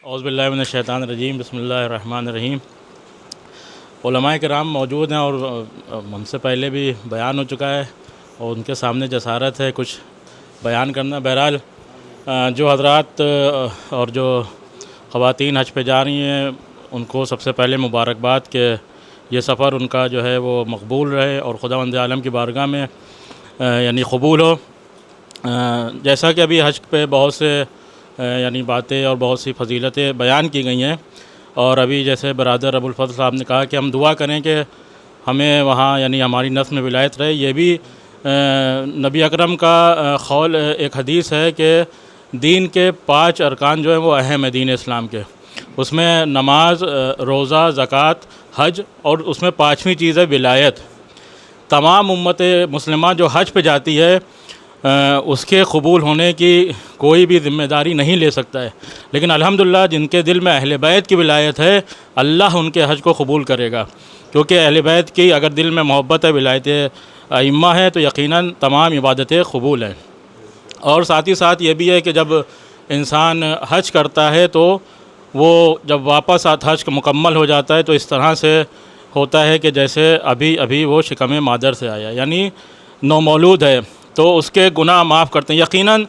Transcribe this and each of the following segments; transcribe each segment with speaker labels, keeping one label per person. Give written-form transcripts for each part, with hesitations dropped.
Speaker 1: اعوذ باللہ من الشیطان الرجیم، بسم اللہ الرحمن الرحیم۔ علماء کرام موجود ہیں اور ہم سے پہلے بھی بیان ہو چکا ہے اور ان کے سامنے جسارت ہے کچھ بیان کرنا۔ بہرحال جو حضرات اور جو خواتین حج پہ جا رہی ہیں ان کو سب سے پہلے مبارکباد کہ یہ سفر ان کا جو ہے وہ مقبول رہے اور خداوند عالم کی بارگاہ میں یعنی قبول ہو۔ جیسا کہ ابھی حج پہ بہت سے یعنی باتیں اور بہت سی فضیلتیں بیان کی گئی ہیں، اور ابھی جیسے برادر ابو الفضل صاحب نے کہا کہ ہم دعا کریں کہ ہمیں وہاں یعنی ہماری نفس میں ولایت رہے۔ یہ بھی نبی اکرم کا قول ایک حدیث ہے کہ دین کے 5 ارکان جو ہیں وہ اہم ہیں دین اسلام کے، اس میں نماز، روزہ، زکوٰۃ، حج، اور اس میں 5ویں چیز ہے ولایت۔ تمام امت مسلمہ جو حج پہ جاتی ہے اس کے قبول ہونے کی کوئی بھی ذمہ داری نہیں لے سکتا ہے، لیکن الحمدللہ جن کے دل میں اہل بیت کی ولایت ہے اللہ ان کے حج کو قبول کرے گا، کیونکہ اہل بیت کی اگر دل میں محبت ہے، ولایت ائمہ ہے، تو یقیناً تمام عبادتیں قبول ہیں۔ اور ساتھ ہی ساتھ یہ بھی ہے کہ جب انسان حج کرتا ہے تو وہ جب واپس حج مکمل ہو جاتا ہے تو اس طرح سے ہوتا ہے کہ جیسے ابھی وہ شکم مادر سے آیا، یعنی نومولود ہے، تو اس کے گناہ معاف کرتے ہیں۔ یقیناً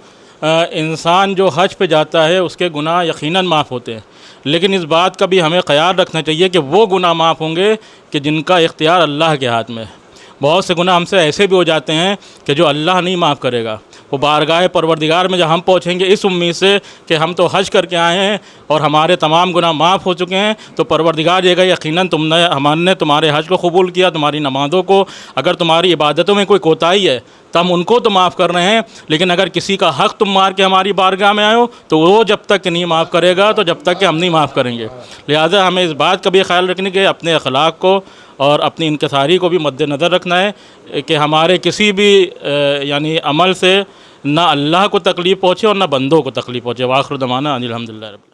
Speaker 1: انسان جو حج پہ جاتا ہے اس کے گناہ یقیناً معاف ہوتے ہیں، لیکن اس بات کا بھی ہمیں خیال رکھنا چاہیے کہ وہ گناہ معاف ہوں گے کہ جن کا اختیار اللہ کے ہاتھ میں ہے۔ بہت سے گناہ ہم سے ایسے بھی ہو جاتے ہیں کہ جو اللہ نہیں معاف کرے گا۔ وہ بارگاہ پروردگار میں جب ہم پہنچیں گے اس امید سے کہ ہم تو حج کر کے آئے ہیں اور ہمارے تمام گناہ معاف ہو چکے ہیں، تو پروردگار یہ گا یقیناً ہم نے تمہارے حج کو قبول کیا، تمہاری نمازوں کو، اگر تمہاری عبادتوں میں کوئی کوتاہی ہے تو ہم ان کو تو معاف کر رہے ہیں، لیکن اگر کسی کا حق تم مار کے ہماری بارگاہ میں آئے ہو تو وہ جب تک نہیں معاف کرے گا تو جب تک کہ ہم نہیں معاف کریں گے۔ لہٰذا ہمیں اس بات کا بھی خیال رکھنے کے اپنے اخلاق کو اور اپنی انکساری کو بھی مد نظر رکھنا ہے کہ ہمارے کسی بھی یعنی عمل سے نہ اللہ کو تکلیف پہنچے اور نہ بندوں کو تکلیف پہنچے۔ وآخر دعوانا ان الحمدللہ رب العالمین۔